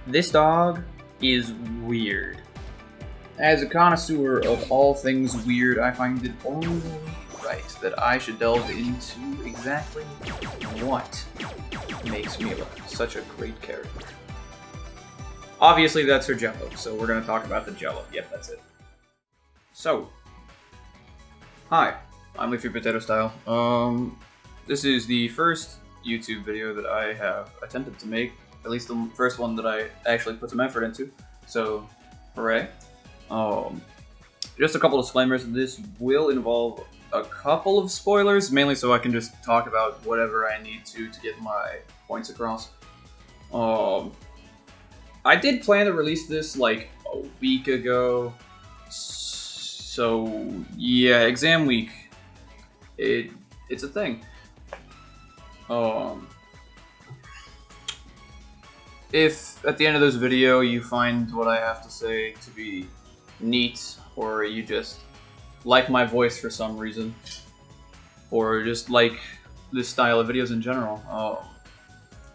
This dog is weird. As a connoisseur of all things weird, I find it only right that I should delve into exactly what makes Milla such a great character. Obviously, that's her jello, so we're going to talk about the jello. Yep, that's it. So, hi, I'm Leafy Potato Style. This is the first YouTube video that I have attempted to make, at least the first one that I actually put some effort into, so hooray. Just a couple of disclaimers. This will involve a couple of spoilers, mainly so I can just talk about whatever I need to get my points across. I did plan to release this like a week ago, so yeah, exam week. It's a thing. If at the end of this video you find what I have to say to be neat, or you just like my voice for some reason, or just like this style of videos in general,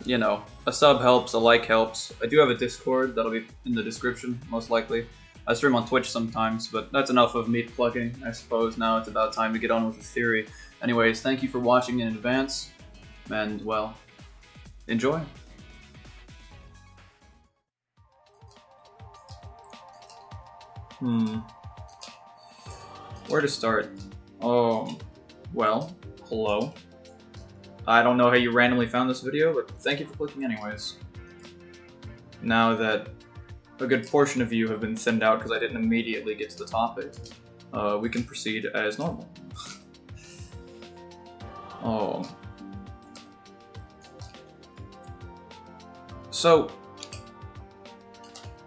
you know, a sub helps, a like helps. I do have a Discord, that'll be in the description, most likely. I stream on Twitch sometimes, but that's enough of me plugging, I suppose. Now it's about time to get on with the theory. Anyways, thank you for watching in advance, and, well, enjoy. Where to start? Well, hello. I don't know how you randomly found this video, but thank you for clicking anyways. Now that a good portion of you have been thinned out because I didn't immediately get to the topic, we can proceed as normal. So,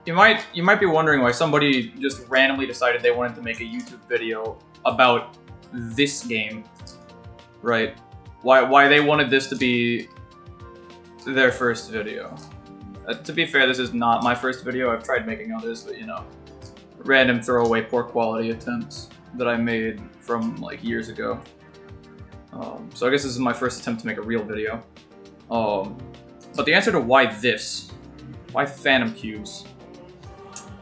you might be wondering why somebody just randomly decided they wanted to make a YouTube video about this game, right? Why they wanted this to be their first video. To be fair, this is not my first video. I've tried making others, but you know, random throwaway poor quality attempts that I made from like years ago. So I guess this is my first attempt to make a real video. But the answer to why Phantom Cubes?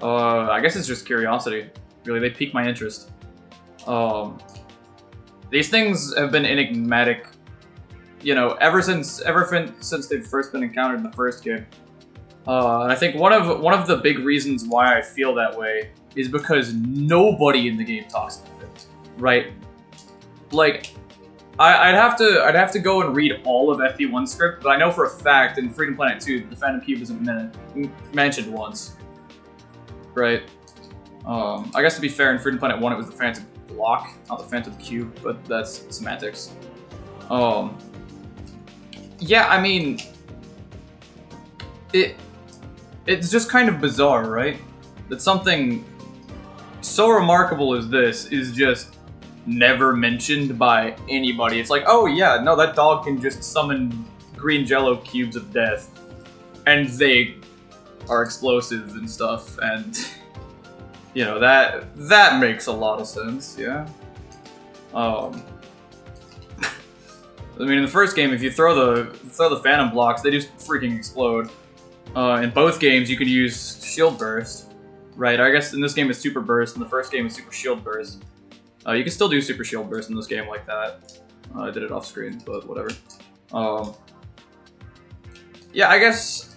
I guess it's just curiosity. Really, they pique my interest. These things have been enigmatic, you know, ever since they've first been encountered in the first game. And I think one of the big reasons why I feel that way is because nobody in the game talks about it, right? Like, I'd have to go and read all of FP1 script, but I know for a fact in Freedom Planet 2 the Phantom Cube isn't mentioned once. Right. I guess to be fair, in Freedom Planet 1 it was the Phantom Block, not the Phantom Cube, but that's semantics. Yeah, I mean, it's just kind of bizarre, right? That something so remarkable as this is just never mentioned by anybody. It's like, oh yeah, no, that dog can just summon green jello cubes of death, and they are explosive and stuff, and you know, that makes a lot of sense, yeah. I mean, in the first game, if you throw the Phantom blocks, they just freaking explode. In both games, you can use Shield Burst, right? I guess in this game it's Super Burst, in the first game it's Super Shield Burst. You can still do Super Shield Burst in this game like that. I did it off screen, but whatever. Yeah, I guess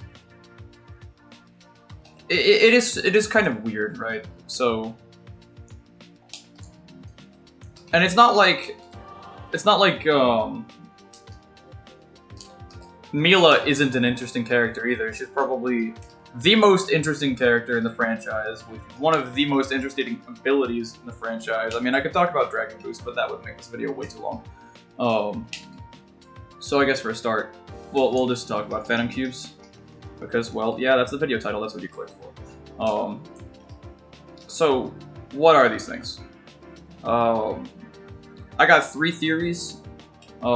it is kind of weird, right? So, and it's not like Milla isn't an interesting character either. She's probably the most interesting character in the franchise, with one of the most interesting abilities in the franchise. I mean, I could talk about Dragon Boost, but that would make this video way too long. So I guess for a start, we'll just talk about Phantom Cubes. Because, well, yeah, that's the video title, that's what you clicked for. So, what are these things? I got 3 theories. They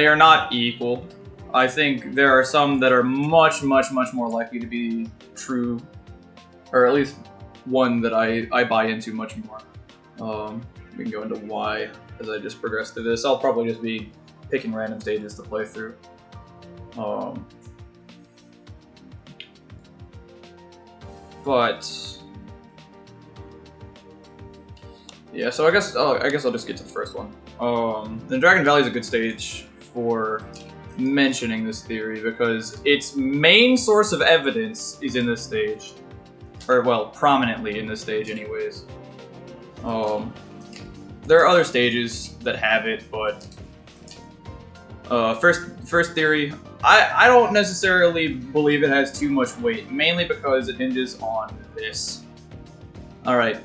are not equal. I think there are some that are much more likely to be true, or at least one that I buy into much more. We can go into why as I just progress through this. I'll probably just be picking random stages to play through. But yeah, so I guess I'll just get to the first one. The Dragon Valley is a good stage for mentioning this theory because its main source of evidence is in this stage, or well, prominently in this stage, anyways. There are other stages that have it, but first theory, I don't necessarily believe it has too much weight, mainly because it hinges on this. Alright,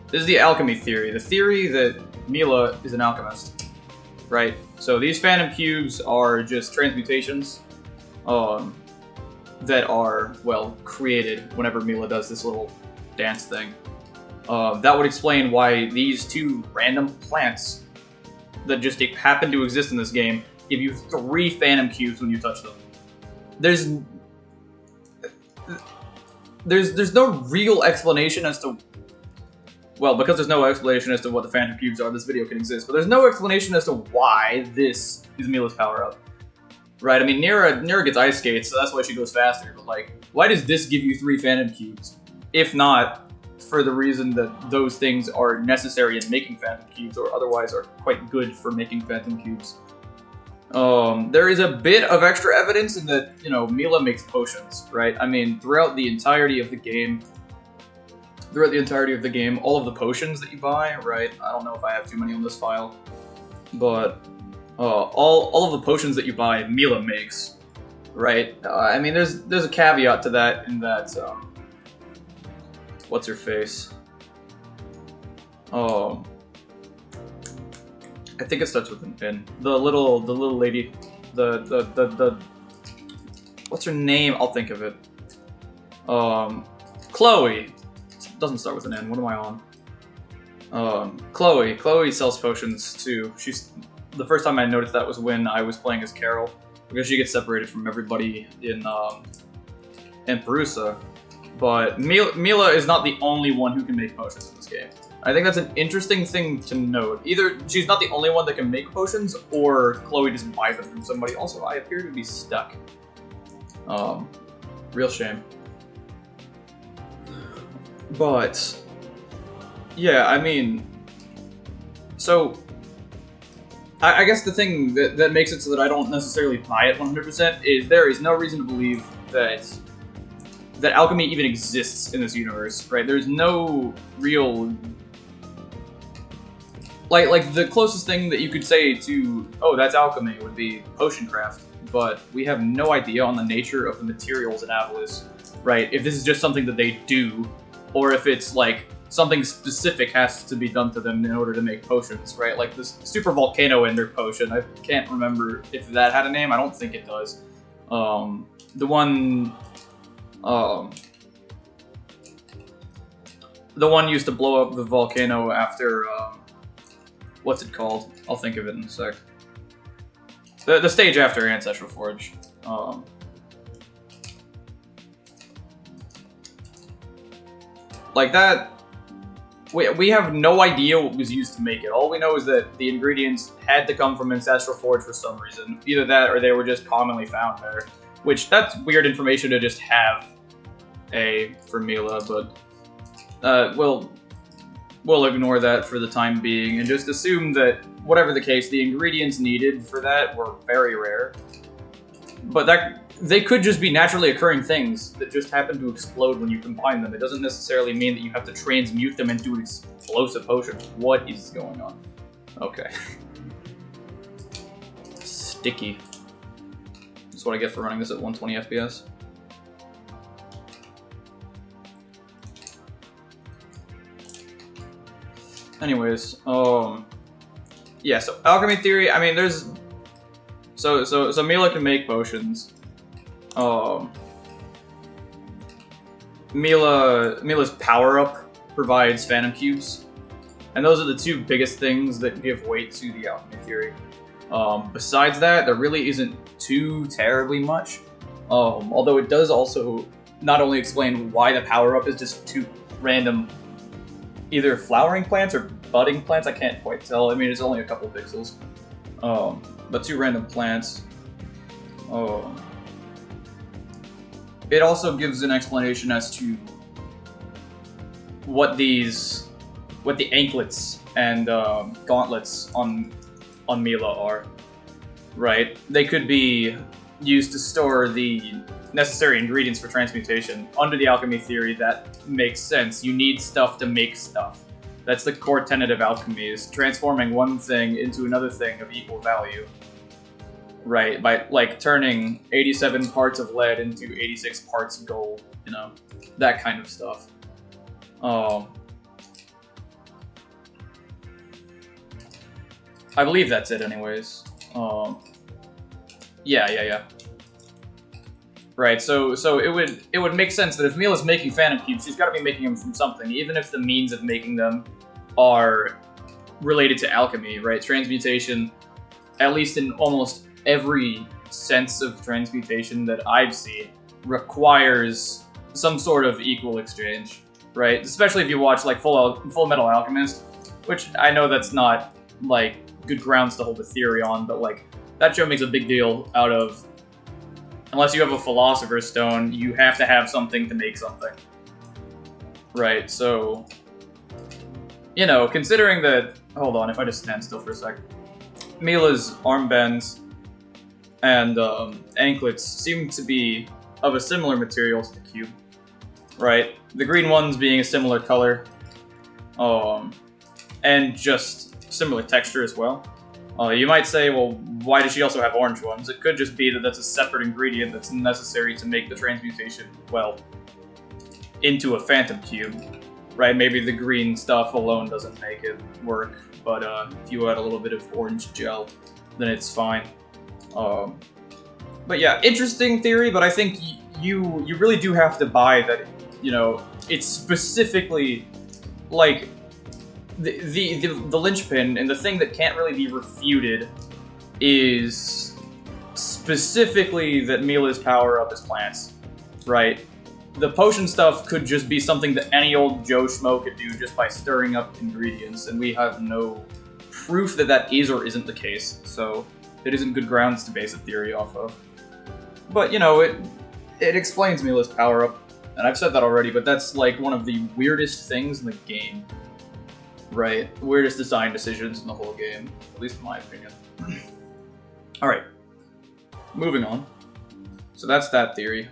this is the alchemy theory. The theory that Milla is an alchemist, right? So these phantom cubes are just transmutations that are, well, created whenever Milla does this little dance thing. That would explain why these two random plants that just happen to exist in this game give you 3 phantom cubes when you touch them. There's no real explanation as to, well, because there's no explanation as to what the phantom cubes are, this video can exist, but there's no explanation as to why this is Milla's power-up. Right, I mean, Nira gets ice skates, so that's why she goes faster, but like, why does this give you 3 phantom cubes? If not for the reason that those things are necessary in making phantom cubes, or otherwise are quite good for making phantom cubes. There is a bit of extra evidence in that, you know, Milla makes potions, right? I mean, throughout the entirety of the game, all of the potions that you buy, right? I don't know if I have too many on this file, but all of the potions that you buy, Milla makes, right? I mean, there's a caveat to that in that, what's her face? I think it starts with an N. The little lady, the what's her name? I'll think of it. Chloe. It doesn't start with an N. What am I on? Chloe. Chloe sells potions too. The first time I noticed that was when I was playing as Carol, because she gets separated from everybody in Perusa. But Milla is not the only one who can make potions in this game. I think that's an interesting thing to note. Either she's not the only one that can make potions, or Chloe just buys them from somebody. Also, I appear to be stuck. Real shame. But yeah, I mean, so I guess the thing that makes it so that I don't necessarily buy it 100% is there is no reason to believe that alchemy even exists in this universe, right? There's no real... Like the closest thing that you could say to, oh, that's alchemy, would be potion craft, but we have no idea on the nature of the materials in Avalice, right? If this is just something that they do, or if it's like something specific has to be done to them in order to make potions, right? Like this super volcano ender potion, I can't remember if that had a name, I don't think it does. The one used to blow up the volcano after, what's it called? I'll think of it in a sec. The stage after Ancestral Forge. Like that, we have no idea what was used to make it. All we know is that the ingredients had to come from Ancestral Forge for some reason. Either that or they were just commonly found there. Which, that's weird information to just have for Milla, but we'll ignore that for the time being and just assume that, whatever the case, the ingredients needed for that were very rare. But they could just be naturally occurring things that just happen to explode when you combine them. It doesn't necessarily mean that you have to transmute them into an explosive potion. What is going on? Okay. Sticky. That's what I get for running this at 120 FPS. Anyways, yeah, so alchemy theory, I mean, there's... So Milla can make potions. Milla's power-up provides phantom cubes. And those are the two biggest things that give weight to the alchemy theory. Besides that, there really isn't too terribly much. Although it does also not only explain why the power-up is just 2 random either flowering plants or budding plants, I can't quite tell. I mean, it's only a couple pixels. But 2 random plants. it also gives an explanation as to what the anklets and gauntlets on Milla are, right? They could be used to store the necessary ingredients for transmutation. Under the alchemy theory, that makes sense. You need stuff to make stuff. That's the core tenet of alchemy, is transforming one thing into another thing of equal value. Right, by, like, turning 87 parts of lead into 86 parts gold, you know? That kind of stuff. I believe that's it anyways. Yeah. Right, so it would make sense that if Milla's making Phantom Cubes, she's gotta be making them from something, even if the means of making them are related to alchemy, right? Transmutation, at least in almost every sense of transmutation that I've seen, requires some sort of equal exchange, right? Especially if you watch, like, Full Metal Alchemist, which I know that's not, like, good grounds to hold a theory on, but, like, that show makes a big deal out of, unless you have a Philosopher's Stone, you have to have something to make something. Right, so, you know, considering that, hold on, if I just stand still for a sec, Milla's armbands and anklets seem to be of a similar material to the cube, right? The green ones being a similar color, and just similar texture as well. You might say, well, why does she also have orange ones? It could just be that that's a separate ingredient that's necessary to make the transmutation, well, into a Phantom Cube, right? Maybe the green stuff alone doesn't make it work, but if you add a little bit of orange gel, then it's fine. But yeah, interesting theory, but I think you really do have to buy that, you know, it's specifically, like, the linchpin, and the thing that can't really be refuted is specifically that Milla's power-up is plants, right? The potion stuff could just be something that any old Joe Schmo could do just by stirring up ingredients, and we have no proof that that is or isn't the case, so it isn't good grounds to base a theory off of. But, you know, it explains Milla's power-up, and I've said that already, but that's, like, one of the weirdest things in the game. Right? Weirdest design decisions in the whole game, at least in my opinion. Alright. Moving on. So that's that theory.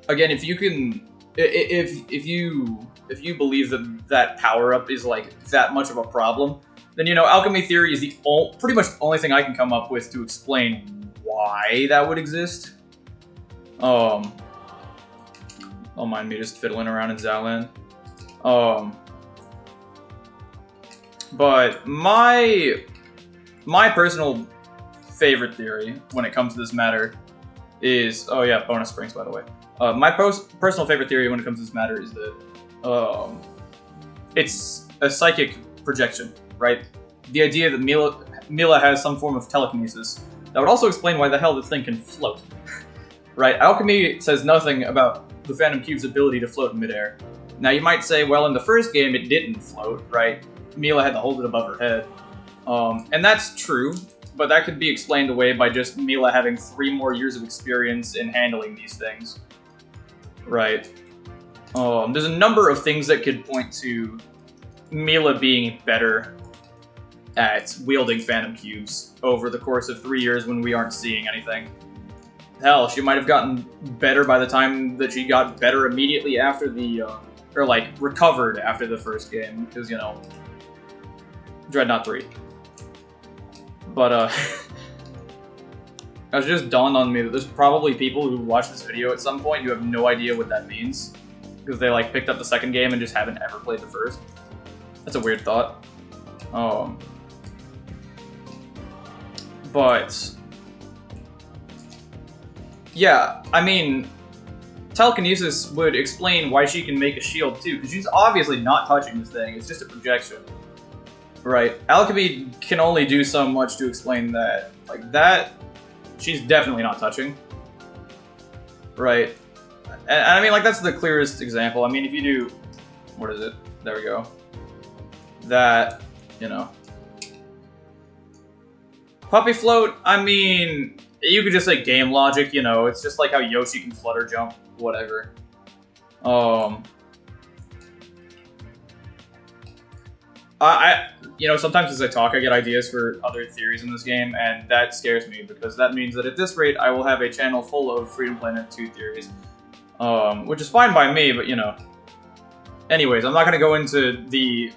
Again, if you can... If you believe that power-up is, like, that much of a problem, then, you know, alchemy theory is the pretty much the only thing I can come up with to explain why that would exist. Don't mind me just fiddling around in Zowland. But my personal favorite theory when it comes to this matter is... Oh yeah, bonus springs, by the way. My personal favorite theory when it comes to this matter is that it's a psychic projection, right? The idea that Milla has some form of telekinesis. That would also explain why the hell this thing can float. Right? Alchemy says nothing about the Phantom Cube's ability to float in midair. Now you might say, well, in the first game it didn't float, right? Milla had to hold it above her head. And that's true, but that could be explained away by just Milla having 3 more years of experience in handling these things. Right. There's a number of things that could point to Milla being better at wielding Phantom Cubes over the course of 3 years when we aren't seeing anything. Hell, she might have gotten better by the time that she got better immediately after the, or like, recovered after the first game, because, you know, Dreadnought 3. But, it just dawned on me that there's probably people who watch this video at some point who have no idea what that means, because they, like, picked up the second game and just haven't ever played the first. That's a weird thought. But yeah, I mean, telekinesis would explain why she can make a shield too, because she's obviously not touching this thing, it's just a projection. Right? Alchemy can only do so much to explain that. Like, that, she's definitely not touching. Right? And I mean, like, that's the clearest example. I mean, if you do, what is it? There we go. That, you know. Puppy Float, I mean, You could just say game logic, you know, it's just like how Yoshi can flutter jump, whatever. You know, sometimes as I talk, I get ideas for other theories in this game, and that scares me, because that means that at this rate, I will have a channel full of Freedom Planet 2 theories. Which is fine by me, but, you know. Anyways, I'm not gonna go into the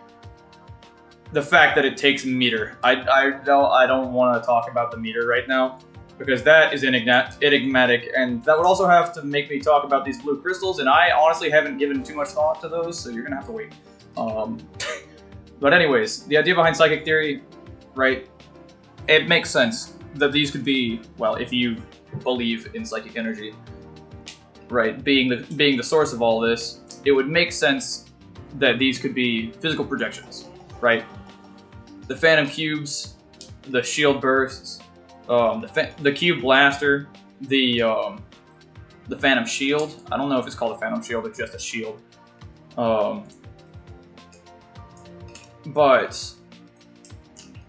fact that it takes meter. I don't want to talk about the meter right now, because that is enigmatic, and that would also have to make me talk about these blue crystals, and I honestly haven't given too much thought to those, so you're gonna have to wait. But anyways, the idea behind psychic theory, right, it makes sense that these could be, well, if you believe in psychic energy, right, being the source of all this, it would make sense that these could be physical projections, right? The phantom cubes, the shield bursts, the cube blaster, the phantom shield. I don't know if it's called a phantom shield or just a shield. But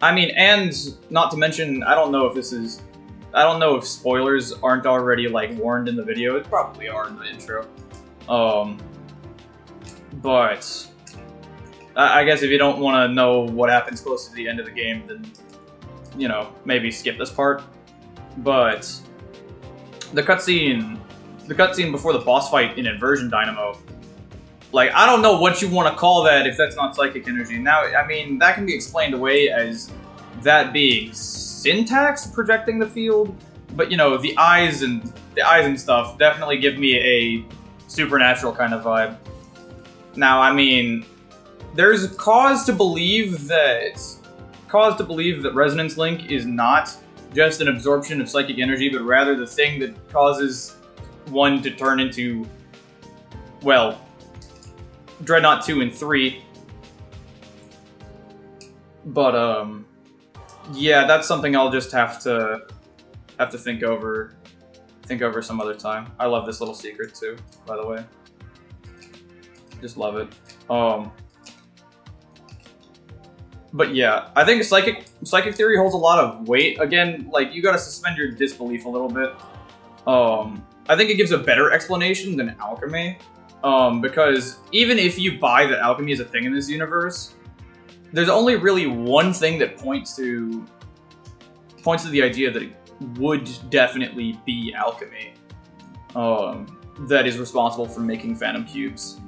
I mean, and not to mention, I don't know if spoilers aren't already like warned in the video. It probably are in the intro. But I guess if you don't want to know what happens close to the end of the game, then, you know, maybe skip this part. But the cutscene before the boss fight in Inversion Dynamo, like, I don't know what you want to call that if that's not psychic energy. Now, I mean, that can be explained away as that being syntax projecting the field, but, you know, the eyes and stuff definitely give me a supernatural kind of vibe. Now, I mean, there's cause to believe that Resonance Link is not just an absorption of psychic energy, but rather the thing that causes one to turn into, well, Dreadnought 2 and 3. But, yeah, that's something I'll just have to think over some other time. I love this little secret too, by the way. Just love it. But yeah, I think psychic theory holds a lot of weight. Again, like, you gotta suspend your disbelief a little bit. I think it gives a better explanation than alchemy. Because even if you buy that alchemy is a thing in this universe, there's only really one thing that points to the idea that it would definitely be alchemy, that is responsible for making phantom cubes.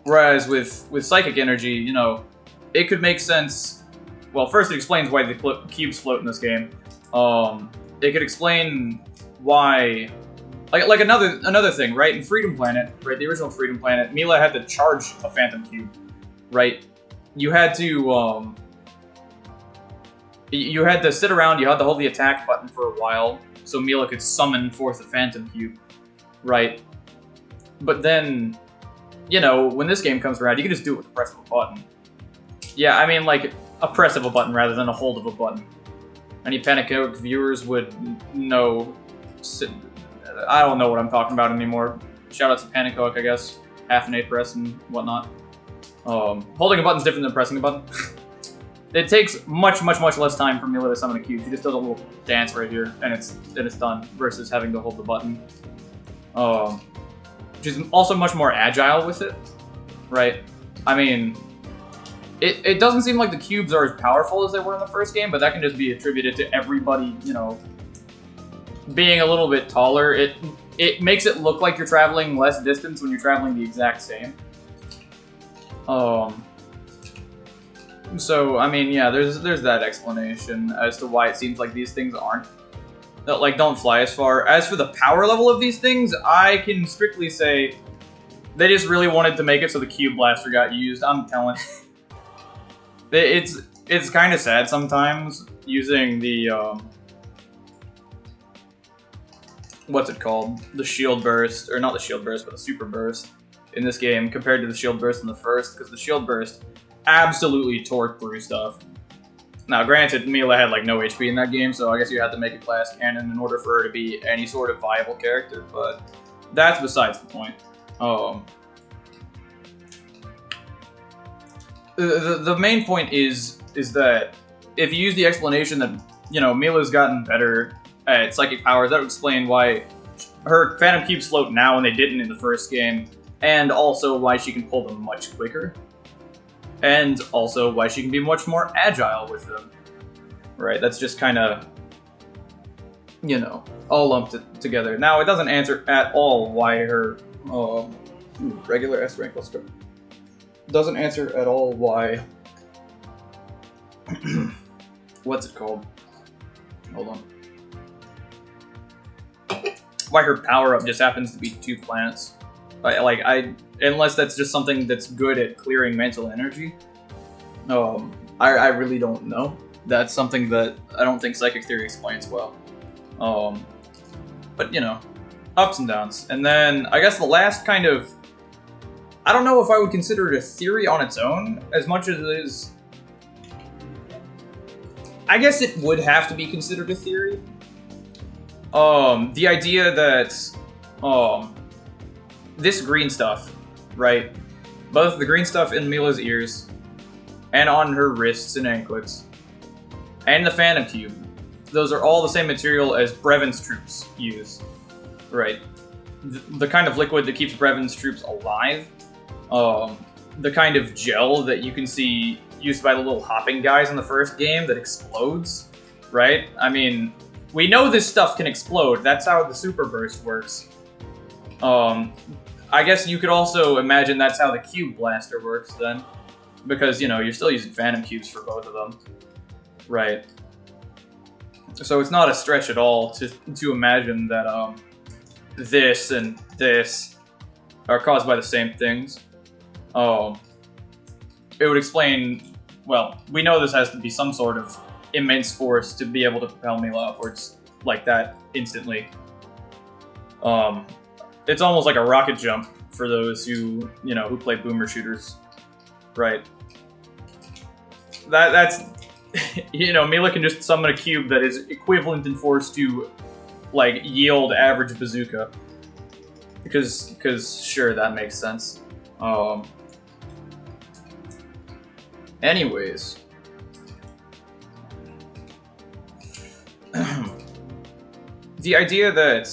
Whereas with psychic energy, you know, it could make sense. Well, first it explains why the cubes float in this game. It could explain why. Like another thing, right? In Freedom Planet, right, the original Freedom Planet, Milla had to charge a Phantom Cube, right? You had to sit around, you had to hold the attack button for a while, so Milla could summon forth a Phantom Cube, right? But then, you know, when this game comes around, you can just do it with the press of a button. Yeah, I mean, like, a press of a button rather than a hold of a button. Any Panic viewers would know. I don't know what I'm talking about anymore. Shout out to Panic, I guess. Half an A press and whatnot. Holding a button is different than pressing a button. It takes much less time for Milla to summon a cube. She just does a little dance right here, and it's done, versus having to hold the button. She's also much more agile with it, right? I mean, it doesn't seem like the cubes are as powerful as they were in the first game, but that can just be attributed to everybody, you know, being a little bit taller. It makes it look like you're traveling less distance when you're traveling the exact same. So, I mean, yeah, there's that explanation as to why it seems like these things don't fly as far. As for the power level of these things, I can strictly say they just really wanted to make it so the cube blaster got used. I'm telling you. It's kind of sad sometimes using the, what's it called? The shield burst, or not the shield burst, but the super burst in this game compared to the shield burst in the first, because the shield burst absolutely tore through stuff. Now, granted, Milla had like no HP in that game, so I guess you had to make a class canon in order for her to be any sort of viable character, but that's besides the point. The main point is that if you use the explanation that you know, Milla's gotten better at psychic powers. That would explain why her Phantom Cubes float now and they didn't in the first game, and also why she can pull them much quicker, and also why she can be much more agile with them. Right, that's just kind of, you know, all lumped together. Now, it doesn't answer at all why her regular S rank, let's go. Doesn't answer at all why what's it called? Hold on. Why her power-up just happens to be 2 planets. Unless that's just something that's good at clearing mental energy. I really don't know. That's something that I don't think Psychic Theory explains well. But, you know, ups and downs. And then, I guess the last kind of... I don't know if I would consider it a theory on its own, as much as it is... I guess it would have to be considered a theory. The idea that, this green stuff, right? Both the green stuff in Milla's ears, and on her wrists and anklets, and the Phantom Cube, those are all the same material as Brevin's troops use, right? The kind of liquid that keeps Brevin's troops alive, the kind of gel that you can see used by the little hopping guys in the first game that explodes, right? I mean, we know this stuff can explode. That's how the super burst works. I guess you could also imagine that's how the cube blaster works then, because, you know, you're still using Phantom Cubes for both of them, right? So it's not a stretch at all to imagine that this and this are caused by the same things. It would explain, well, we know this has to be some sort of immense force to be able to propel Milla upwards like that instantly. It's almost like a rocket jump for those who, you know, who play boomer shooters, right? That's, you know, Milla can just summon a cube that is equivalent in force to, like, yield average bazooka. Because sure, that makes sense. Anyways. The idea that...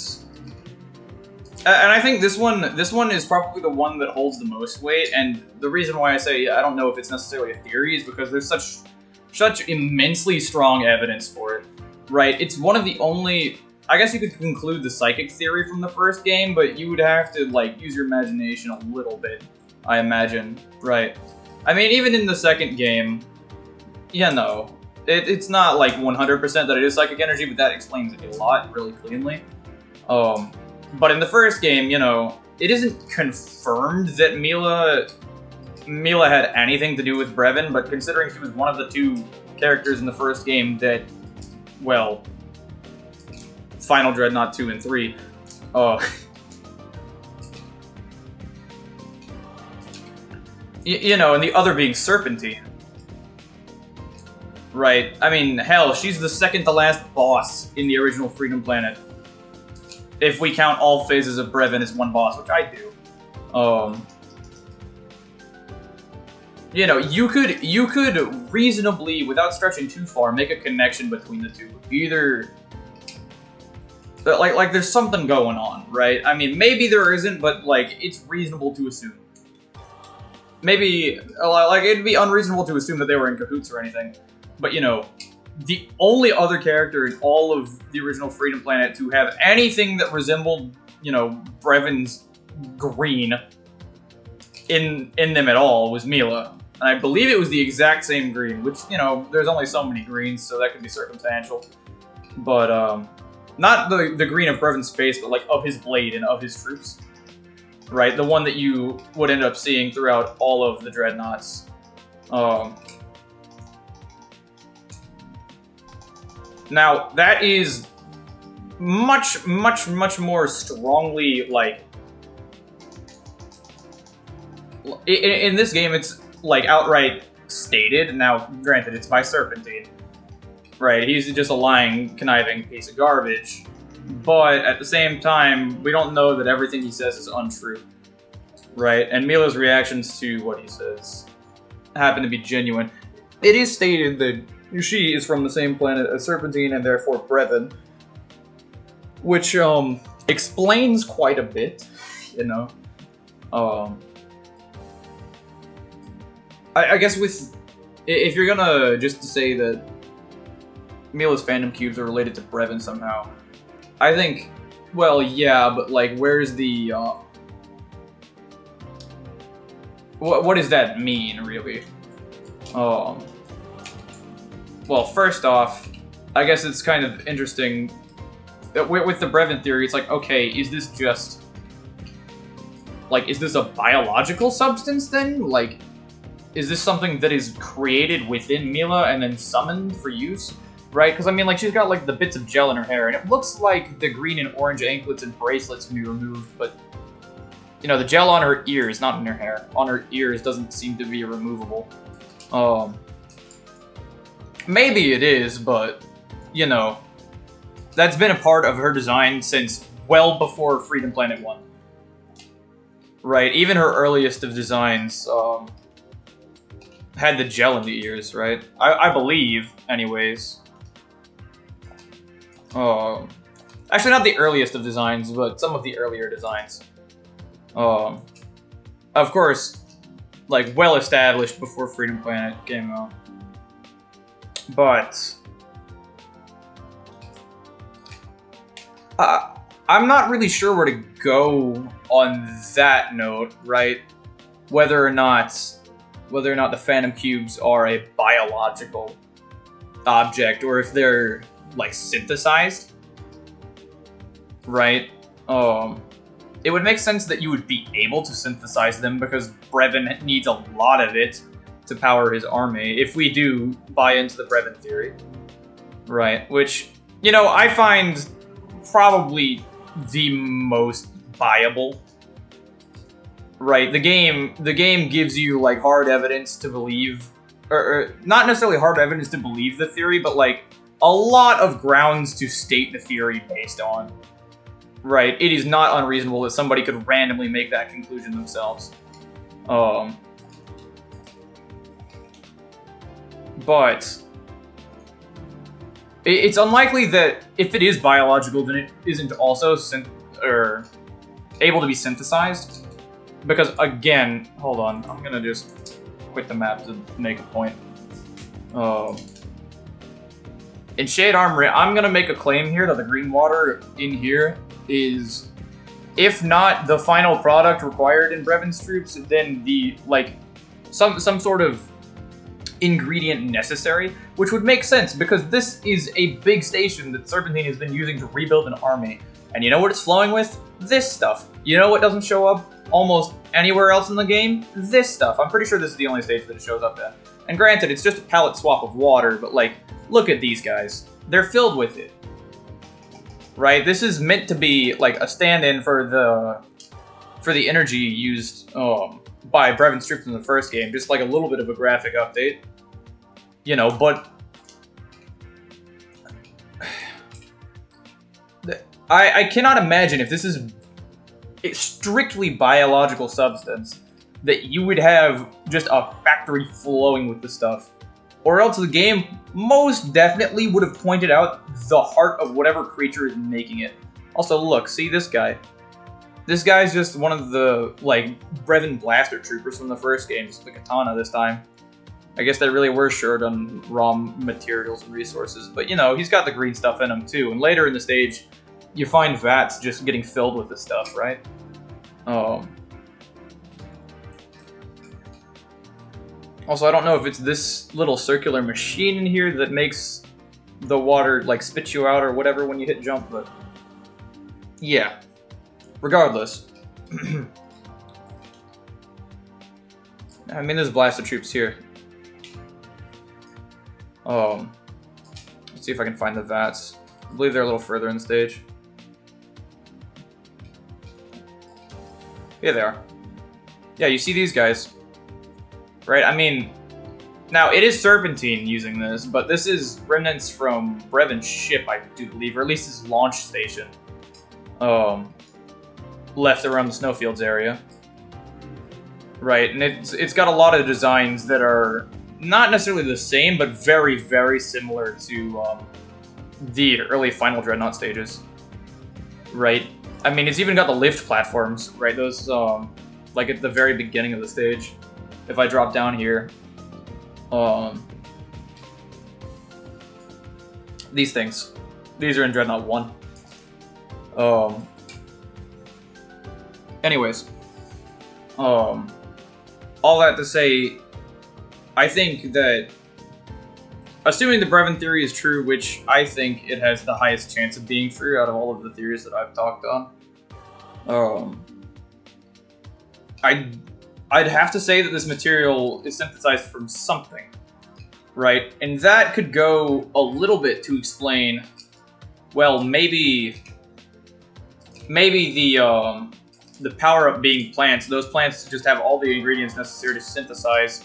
and I think this one is probably the one that holds the most weight, and the reason why I say I don't know if it's necessarily a theory is because there's such immensely strong evidence for it, right? It's one of the only... I guess you could conclude the psychic theory from the first game, but you would have to, like, use your imagination a little bit, I imagine, right? I mean, even in the second game, yeah, no. It's not, like, 100% that it is psychic energy, but that explains it a lot, really cleanly. But in the first game, you know, it isn't confirmed that Milla had anything to do with Brevin, but considering she was one of the 2 characters in the first game that, well, Final Dreadnought 2 and 3, you know, and the other being Serpentine. Right, I mean, hell, she's the second to last boss in the original Freedom Planet. If we count all phases of Brevin as one boss, which I do. You know, you could reasonably, without stretching too far, make a connection between the 2. Either... Like there's something going on, right? I mean, maybe there isn't, but, like, it's reasonable to assume. Maybe, like, it'd be unreasonable to assume that they were in cahoots or anything. But, you know, the only other character in all of the original Freedom Planet to have anything that resembled, you know, Brevin's green in them at all was Milla. And I believe it was the exact same green, which, you know, there's only so many greens, so that could be circumstantial. But, not the green of Brevin's face, but, like, of his blade and of his troops. Right? The one that you would end up seeing throughout all of the Dreadnoughts. Now, that is much more strongly, like... In this game, it's, like, outright stated. Now, granted, it's by Serpentine. Right, he's just a lying, conniving piece of garbage. But, at the same time, we don't know that everything he says is untrue. Right, and Milla's reactions to what he says happen to be genuine. It is stated that she is from the same planet as Serpentine and therefore Brevin, which explains quite a bit, you know. I guess if you're gonna just say that Milla's fandom cubes are related to Brevin somehow, I think, well, yeah, but like, where's the what does that mean, really? Well, first off, I guess it's kind of interesting that with the Brevin theory, it's like, okay, is this just like, is this a biological substance then? Like, is this something that is created within Milla and then summoned for use? Right? Because, I mean, like, she's got, like, the bits of gel in her hair, and it looks like the green and orange anklets and bracelets can be removed, but, you know, the gel on her ears, not in her hair, on her ears doesn't seem to be removable. Maybe it is, but, you know, that's been a part of her design since well before Freedom Planet 1. Right? Even her earliest of designs, had the gel in the ears, right? I believe, anyways. Actually, not the earliest of designs, but some of the earlier designs. Of course, like, well established before Freedom Planet came out. But I'm not really sure where to go on that note, right? Whether or not the Phantom Cubes are a biological object, or if they're, like, synthesized, right? It would make sense that you would be able to synthesize them, because Brevin needs a lot of it to power his army, if we do buy into the Brevin theory. Right, which, you know, I find probably the most viable. Right, the game gives you, like, hard evidence to believe, or not necessarily hard evidence to believe the theory, but, like, a lot of grounds to state the theory based on. Right, it is not unreasonable that somebody could randomly make that conclusion themselves. But it's unlikely that if it is biological, then it isn't also able to be synthesized. Because, again, hold on, I'm gonna just quit the map to make a point. In Shade Armory, I'm gonna make a claim here that the green water in here is, if not the final product required in Brevin's troops, then the, like, some sort of ingredient necessary, which would make sense, because this is a big station that Serpentine has been using to rebuild an army. And you know what it's flowing with? This stuff. You know what doesn't show up almost anywhere else in the game? This stuff. I'm pretty sure this is the only stage that it shows up at. And granted, it's just a palette swap of water, but, like, look at these guys. They're filled with it. Right? This is meant to be, like, a stand-in for the energy used by Brevin's troops in the first game. Just, like, a little bit of a graphic update. You know, but I cannot imagine, if this is a strictly biological substance, that you would have just a factory flowing with the stuff. Or else the game most definitely would have pointed out the heart of whatever creature is making it. Also, look, see this guy? This guy's just one of the, like, Brevin blaster troopers from the first game, just the katana this time. I guess they really were short on raw materials and resources, but, you know, he's got the green stuff in him too, and later in the stage, you find vats just getting filled with this stuff, right? Also, I don't know if it's this little circular machine in here that makes the water, like, spit you out or whatever when you hit jump, but yeah. Regardless. I mean, there's blaster troops here. Let's see if I can find the vats. I believe they're a little further in the stage. Yeah, they are. Yeah, you see these guys. Right, I mean, now it is Serpentine using this, but this is remnants from Brevin's ship, I do believe, or at least his launch station. Left around the snowfields area. Right, and it's got a lot of designs that are not necessarily the same, but very, very similar to the early Final Dreadnought stages, right? I mean, it's even got the lift platforms, right? Those, like at the very beginning of the stage. If I drop down here, these things. These are in Dreadnought 1. Anyways. All that to say, I think that, assuming the Brevin theory is true, which I think it has the highest chance of being true out of all of the theories that I've talked on, I'd have to say that this material is synthesized from something, right? And that could go a little bit to explain, well, maybe the power-up being plants, those plants just have all the ingredients necessary to synthesize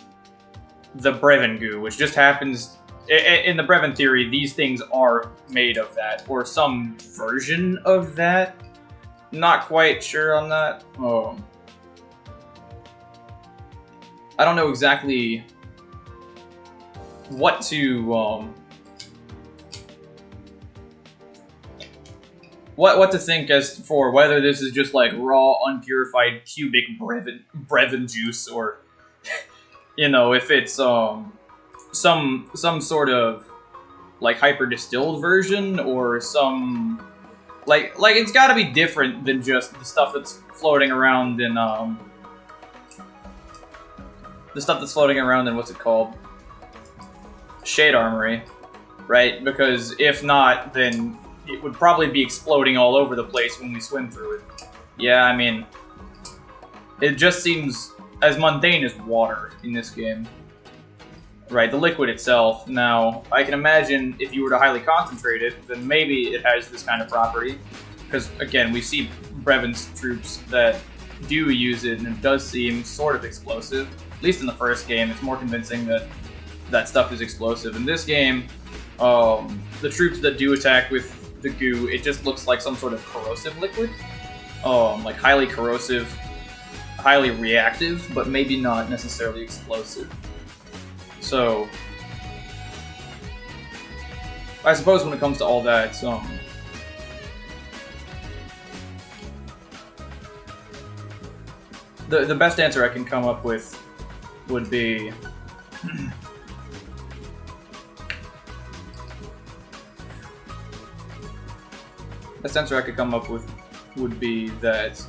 the Brevin goo, which just happens, in the Brevin theory, these things are made of that, or some version of that. Not quite sure on that. I don't know exactly what to, what to think as for whether this is just like raw, unpurified, cubic Brevin juice, or you know, if it's some sort of like hyper distilled version, or some like it's got to be different than just the stuff that's floating around in what's it called, Shade Armory, right? Because if not, then it would probably be exploding all over the place when we swim through it. Yeah, I mean, it just seems as mundane as water in this game. Right, the liquid itself. Now, I can imagine if you were to highly concentrate it, then maybe it has this kind of property. Because, again, we see Brevin's troops that do use it, and it does seem sort of explosive. At least in the first game, it's more convincing that that stuff is explosive. In this game, the troops that do attack with the goo, it just looks like some sort of corrosive liquid. Like highly corrosive, highly reactive, but maybe not necessarily explosive. So, I suppose when it comes to all that, the best answer I can come up with would be that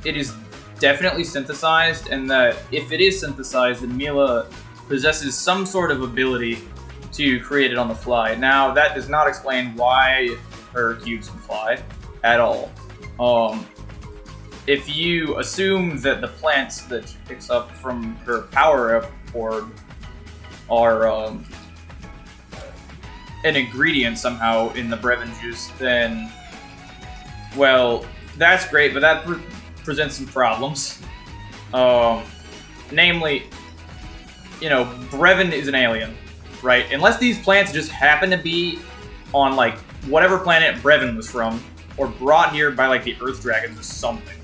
it is definitely synthesized, and that if it is synthesized, then Milla possesses some sort of ability to create it on the fly. Now, that does not explain why her cubes can fly at all. If you assume that the plants that she picks up from her power-up orb are an ingredient somehow in the Brevin juice, then, well, that's great, but that presents some problems. Namely, you know, Brevin is an alien, right? Unless these plants just happen to be on, like, whatever planet Brevin was from, or brought here by, like, the Earth Dragons or something,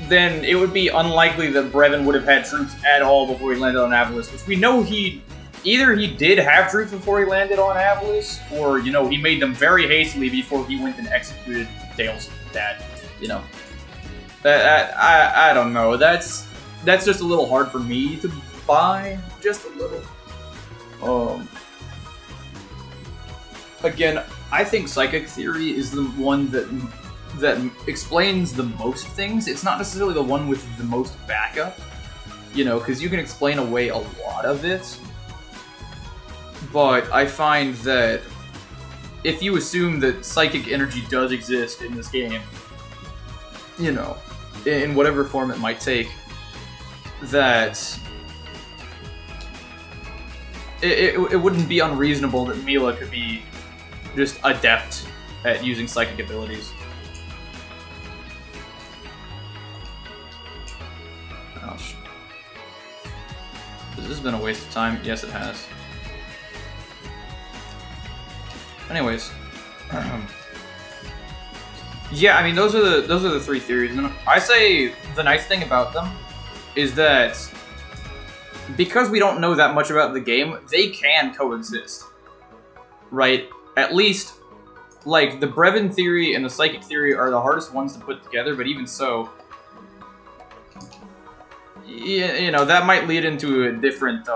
then it would be unlikely that Brevin would have had troops at all before he landed on Avalice, which we know either he did have troops before he landed on Avalice, or, you know, he made them very hastily before he went and executed Dale's dad, you know. I don't know, that's just a little hard for me to buy, just a little. Again, I think psychic theory is the one that explains the most things. It's not necessarily the one with the most backup, you know, because you can explain away a lot of it. But I find that if you assume that psychic energy does exist in this game, you know, in whatever form it might take, that it wouldn't be unreasonable that Milla could be just adept at using psychic abilities. Ouch. Has this been a waste of time? Yes, it has. Anyways, yeah, I mean those are the three theories, and I say the nice thing about them is that because we don't know that much about the game, they can coexist, right? At least, like, the Brevin theory and the psychic theory are the hardest ones to put together, but even so, you know, that might lead into a different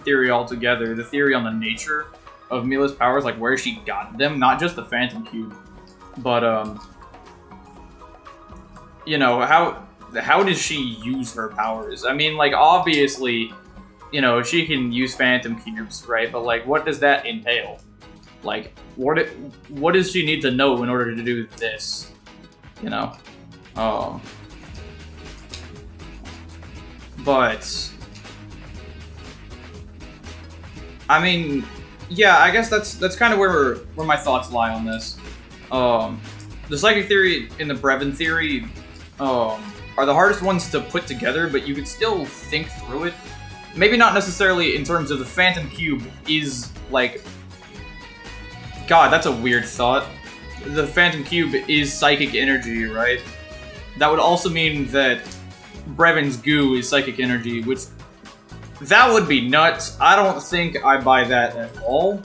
theory altogether. The theory on the nature of Milla's powers, like where she got them, not just the Phantom Cube, but you know, how does she use her powers? I mean, like, obviously, you know, she can use Phantom Cubes, right? But like, what does that entail? Like, what does she need to know in order to do this? You know, but I mean, yeah, I guess that's kind of where my thoughts lie on this. The psychic theory and the Brevin theory are the hardest ones to put together, but you could still think through it. Maybe not necessarily in terms of the Phantom Cube is like... God, that's a weird thought. The Phantom Cube is psychic energy, right? That would also mean that Brevin's goo is psychic energy, which... That would be nuts. I don't think I buy that at all.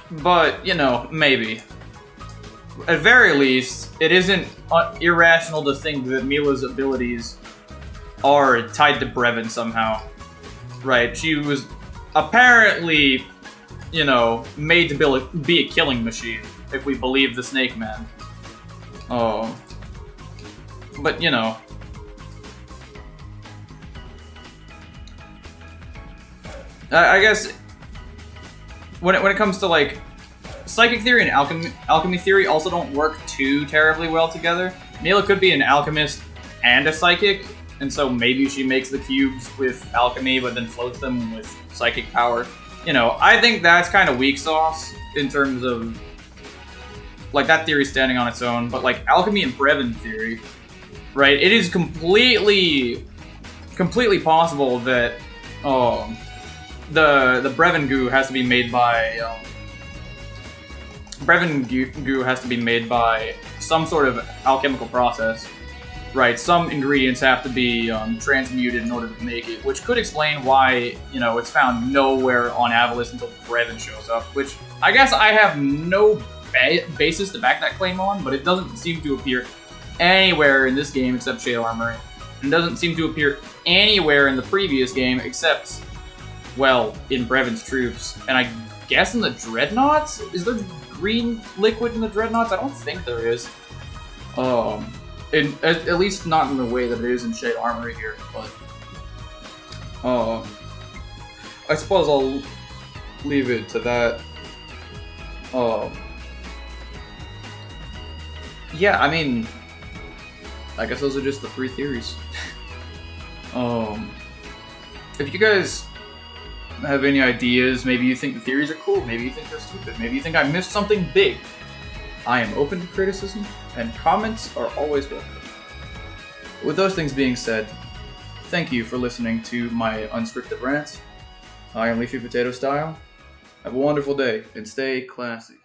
But, you know, maybe. At very least, it isn't irrational to think that Milla's abilities are tied to Brevin somehow. Right, she was apparently, you know, made to be a killing machine, if we believe the Snake Man. But, you know... I guess when it comes to like psychic theory and alchemy theory also don't work too terribly well together. Milla could be an alchemist and a psychic, and so maybe she makes the cubes with alchemy but then floats them with psychic power. You know, I think that's kind of weak sauce in terms of like that theory standing on its own, but like alchemy and Brevin theory, right? It is completely possible that the Brevin goo has to be made by goo has to be made by some sort of alchemical process, right? Some ingredients have to be transmuted in order to make it, which could explain why, you know, it's found nowhere on Avalice until Brevin shows up, which I guess I have no basis to back that claim on, but it doesn't seem to appear anywhere in this game except Shade Armory. It doesn't seem to appear anywhere in the previous game except, well, in Brevin's troops, and I guess in the Dreadnoughts? Is there green liquid in the Dreadnoughts? I don't think there is. At least not in the way that it is in Shade Armory here, but... I suppose I'll leave it to that. Yeah, I mean... I guess those are just the 3 theories. If you guys have any ideas, maybe you think the theories are cool, maybe you think they're stupid, maybe you think I missed something big, I am open to criticism, and comments are always welcome. With those things being said, thank you for listening to my unscripted rants. I am Leafy Potato Style. Have a wonderful day, and stay classy.